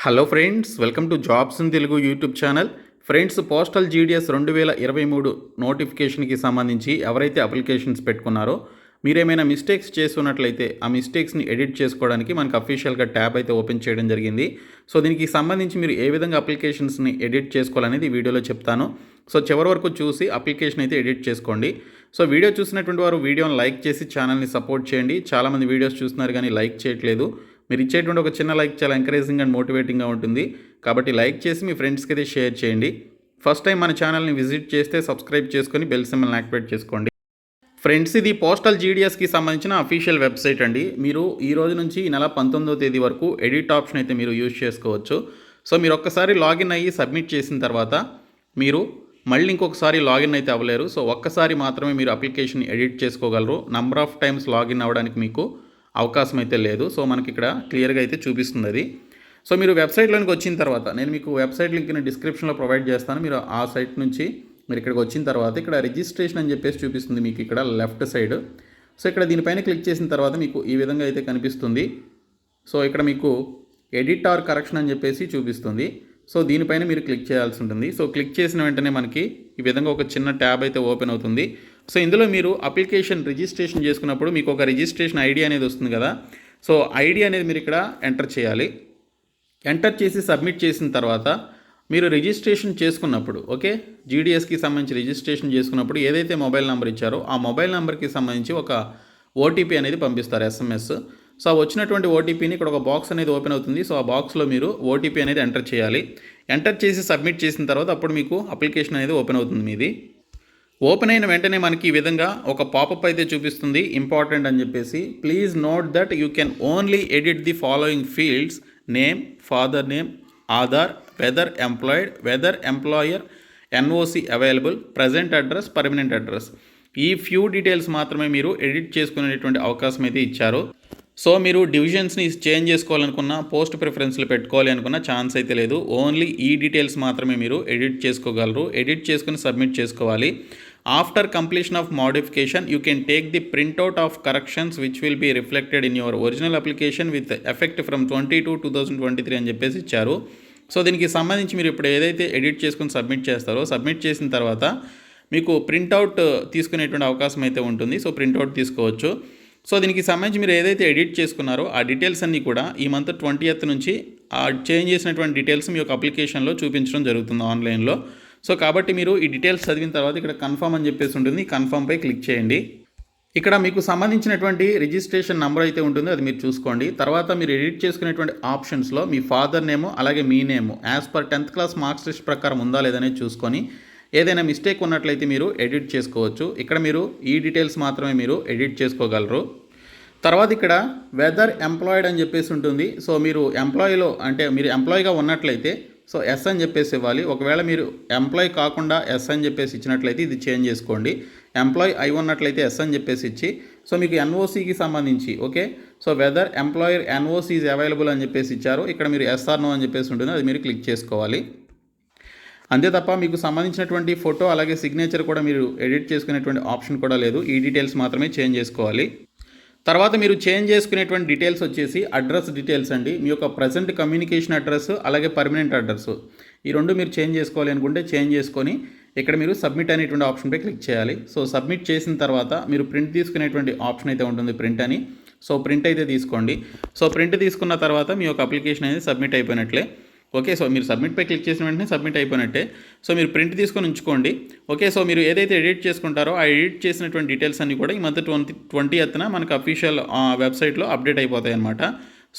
Hello friends, welcome to jobs in Telugu YouTube channel. Friends, postal GDS 2023 నోటిఫికేషన్కి సంబంధించి ఎవరైతే applications పెట్టుకున్నారో మీరేమైనా మిస్టేక్స్ చేస్తున్నట్లయితే ఆ మిస్టేక్స్ని ఎడిట్ చేసుకోవడానికి మనకు అఫీషియల్గా ట్యాబ్ అయితే ఓపెన్ చేయడం జరిగింది. సో దీనికి సంబంధించి మీరు ఏ విధంగా అప్లికేషన్స్ని ఎడిట్ చేసుకోవాలనేది ఈ వీడియోలో చెప్తాను. సో చివరి వరకు చూసి అప్లికేషన్ అయితే ఎడిట్ చేసుకోండి. సో వీడియో చూసినటువంటి వారు వీడియోని లైక్ చేసి ఛానల్ని సపోర్ట్ చేయండి. చాలామంది వీడియోస్ చూస్తున్నారు కానీ లైక్ చేయట్లేదు. మీరు ఇచ్చేటువంటి ఒక చిన్న లైక్ చాలా ఎంకరేజింగ్ అండ్ మోటివేటింగ్గా ఉంటుంది. కాబట్టి లైక్ చేసి మీ ఫ్రెండ్స్కి అయితే షేర్ చేయండి. ఫస్ట్ టైం మన ఛానల్ని విజిట్ చేస్తే సబ్స్క్రైబ్ చేసుకొని బెల్ సింబల్ని యాక్టివేట్ చేసుకోండి. ఫ్రెండ్స్, ఇది పోస్టల్ జీడిఎస్కి సంబంధించిన అఫీషియల్ వెబ్సైట్ అండి. మీరు ఈ రోజు నుంచి ఈ నెల 19వ తేదీ వరకు ఎడిట్ ఆప్షన్ అయితే మీరు యూజ్ చేసుకోవచ్చు. సో మీరు ఒక్కసారి లాగిన్ అయ్యి సబ్మిట్ చేసిన తర్వాత మీరు మళ్ళీ ఇంకొకసారి లాగిన్ అయితే అవ్వలేరు. సో ఒక్కసారి మాత్రమే మీరు అప్లికేషన్ ఎడిట్ చేసుకోగలరు. నంబర్ ఆఫ్ టైమ్స్ లాగిన్ అవ్వడానికి మీకు అవకాశం అయితే లేదు. సో మనకి ఇక్కడ క్లియర్గా అయితే చూపిస్తుంది అది. సో మీరు వెబ్సైట్లోనికి వచ్చిన తర్వాత నేను మీకు వెబ్సైట్ లింక్ని డిస్క్రిప్షన్లో ప్రొవైడ్ చేస్తాను. మీరు ఆ సైట్ నుంచి మీరు ఇక్కడికి వచ్చిన తర్వాత ఇక్కడ రిజిస్ట్రేషన్ అని చెప్పేసి చూపిస్తుంది మీకు ఇక్కడ లెఫ్ట్ సైడ్. సో ఇక్కడ దీనిపైన క్లిక్ చేసిన తర్వాత మీకు ఈ విధంగా అయితే కనిపిస్తుంది. సో ఇక్కడ మీకు ఎడిట్ ఆర్ కరెక్షన్ అని చెప్పేసి చూపిస్తుంది. సో దీనిపైన మీరు క్లిక్ చేయాల్సి ఉంటుంది. సో క్లిక్ చేసిన వెంటనే మనకి ఈ విధంగా ఒక చిన్న ట్యాబ్ అయితే ఓపెన్ అవుతుంది. సో ఇందులో మీరు అప్లికేషన్ రిజిస్ట్రేషన్ చేసుకున్నప్పుడు మీకు ఒక రిజిస్ట్రేషన్ ఐడి అనేది వస్తుంది కదా. సో ఐడి అనేది మీరు ఇక్కడ ఎంటర్ చేయాలి. ఎంటర్ చేసి సబ్మిట్ చేసిన తర్వాత మీరు రిజిస్ట్రేషన్ చేసుకున్నప్పుడు జీడిఎస్కి సంబంధించి రిజిస్ట్రేషన్ చేసుకున్నప్పుడు ఏదైతే మొబైల్ నెంబర్ ఇచ్చారో ఆ మొబైల్ నెంబర్కి సంబంధించి ఒక ఓటీపీ అనేది పంపిస్తారు, ఎస్ఎంఎస్. సో ఆ వచ్చినటువంటి ఓటీపీని ఇక్కడ ఒక బాక్స్ అనేది ఓపెన్ అవుతుంది. సో ఆ బాక్స్లో మీరు ఓటీపీ అనేది ఎంటర్ చేయాలి. ఎంటర్ చేసి సబ్మిట్ చేసిన తర్వాత అప్పుడు మీకు అప్లికేషన్ అనేది ఓపెన్ అవుతుంది మీది. ఓపెన్ అయిన వెంటనే మనకి ఈ విధంగా ఒక పాపప్ అయితే చూపిస్తుంది, ఇంపార్టెంట్ అని చెప్పేసి. Please note that you can only edit the following fields: name, father name, Aadhaar, whether employed, whether employer, NOC available, present address, permanent address. ఈ ఫ్యూ డీటెయిల్స్ మాత్రమే మీరు ఎడిట్ చేసుకునేటువంటి అవకాశం అయితే ఇచ్చారు. సో మీరు డివిజన్స్ని చేంజ్ చేసుకోవాలనుకున్న, పోస్ట్ ప్రిఫరెన్స్లు పెట్టుకోవాలి అనుకున్న ఛాన్స్ అయితే లేదు. ఓన్లీ ఈ డీటెయిల్స్ మాత్రమే మీరు ఎడిట్ చేసుకోగలరు. ఎడిట్ చేసుకుని సబ్మిట్ చేసుకోవాలి. After completion of modification you can take the printout of corrections which will be reflected in your original application with effect from 20/2/2023 అని చెప్పేసి ఇచ్చారు. సో దీనికి సంబంధించి మీరు ఇప్పుడు ఏదైతే ఎడిట్ చేసుకుని సబ్మిట్ చేస్తారో సబ్మిట్ చేసిన తర్వాత మీకు ప్రింట్అవుట్ తీసుకునేటువంటి అవకాశం అయితే ఉంటుంది. సో ప్రింట్అవుట్ తీసుకోవచ్చు. సో దీనికి సంబంధించి మీరు ఏదైతే ఎడిట్ చేసుకున్నారో ఆ డీటెయిల్స్ అన్నీ కూడా ఈ మంత్ 20th నుంచి ఆ చేంజ్ చేసినటువంటి డీటెయిల్స్ మీ యొక్క అప్లికేషన్లో చూపించడం జరుగుతుంది ఆన్లైన్లో. సో కాబట్టి మీరు ఈ డీటెయిల్స్ చదివిన తర్వాత ఇక్కడ కన్ఫర్మ్ అని చెప్పేసి ఉంటుంది. కన్ఫర్మ్పై క్లిక్ చేయండి. ఇక్కడ మీకు సంబంధించినటువంటి రిజిస్ట్రేషన్ నెంబర్ అయితే ఉంటుంది, అది మీరు చూసుకోండి. తర్వాత మీరు ఎడిట్ చేసుకునేటువంటి ఆప్షన్స్లో మీ ఫాదర్ నేము అలాగే మీ name as per 10th class marks list ప్రకారం ఉందా లేదనేది చూసుకొని ఏదైనా మిస్టేక్ ఉన్నట్లయితే మీరు ఎడిట్ చేసుకోవచ్చు. ఇక్కడ మీరు ఈ డీటెయిల్స్ మాత్రమే మీరు ఎడిట్ చేసుకోగలరు. తర్వాత ఇక్కడ వెదర్ ఎంప్లాయిడ్ అని చెప్పేసి ఉంటుంది. సో మీరు ఎంప్లాయీలో అంటే మీరు ఎంప్లాయీగా ఉన్నట్లయితే సో ఎస్ అని చెప్పేసి ఇవ్వాలి. ఒకవేళ మీరు ఎంప్లాయీ కాకుండా ఎస్ అని చెప్పేసి ఇచ్చినట్లయితే ఇది చేంజ్ చేసుకోండి. ఎంప్లాయీ అయి ఉన్నట్లయితే ఎస్ అని చెప్పేసి ఇచ్చి సో మీకు ఎన్ఓసికి సంబంధించి so whether employer NOC is available అని చెప్పేసి ఇచ్చారు. ఇక్కడ మీరు ఎస్ఆర్ నో అని చెప్పేసి ఉంటుంది, అది మీరు క్లిక్ చేసుకోవాలి. అంతే తప్ప మీకు సంబంధించినటువంటి ఫోటో అలాగే సిగ్నేచర్ కూడా మీరు ఎడిట్ చేసుకునేటువంటి ఆప్షన్ కూడా లేదు. ఈ డీటెయిల్స్ మాత్రమే చేంజ్ చేసుకోవాలి. తర్వాత మీరు చేంజ్ చేసుకునేటువంటి డీటెయిల్స్ వచ్చేసి అడ్రస్ డీటెయిల్స్ అండి. మీ యొక్క ప్రజెంట్ కమ్యూనికేషన్ అడ్రస్ అలాగే పర్మనెంట్ అడ్రస్ ఈ రెండు మీరు చేంజ్ చేసుకోవాలి అనుకుంటే చేంజ్ చేసుకొని ఇక్కడ మీరు సబ్మిట్ అనేటువంటి ఆప్షన్పై క్లిక్ చేయాలి. సో సబ్మిట్ చేసిన తర్వాత మీరు ప్రింట్ తీసుకునేటువంటి ఆప్షన్ అయితే ఉంటుంది, ప్రింట్ అని. సో ప్రింట్ అయితే తీసుకోండి. సో ప్రింట్ తీసుకున్న తర్వాత మీ యొక్క అప్లికేషన్ అనేది సబ్మిట్ అయిపోయినట్లే. సో మీరు సబ్మిట్పై క్లిక్ చేసిన వెంటనే సబ్మిట్ అయిపోయినట్టే. సో మీరు ప్రింట్ తీసుకొని ఉంచుకోండి. సో మీరు ఏదైతే ఎడిట్ చేసుకుంటారో ఆ ఎడిట్ చేసినటువంటి డీటెయిల్స్ అన్నీ కూడా ఈ మంత్ 20th మనకు అఫీషియల్ వెబ్సైట్లో అప్డేట్ అయిపోతాయి అన్నమాట.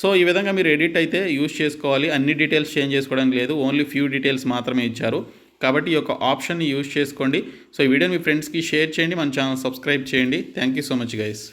సో ఈ విధంగా మీరు ఎడిట్ అయితే యూజ్ చేసుకోవాలి. అన్ని డీటెయిల్స్ చేంజ్ చేసుకోవడానికి లేదు, ఓన్లీ ఫ్యూ డీటెయిల్స్ మాత్రమే ఇచ్చారు. కాబట్టి ఈ యొక్క ఆప్షన్ని యూజ్ చేసుకోండి. సో ఈ వీడియోని మీ ఫ్రెండ్స్కి షేర్ చేయండి, మన ఛానల్ సబ్స్క్రైబ్ చేయండి. Thank you so much guys.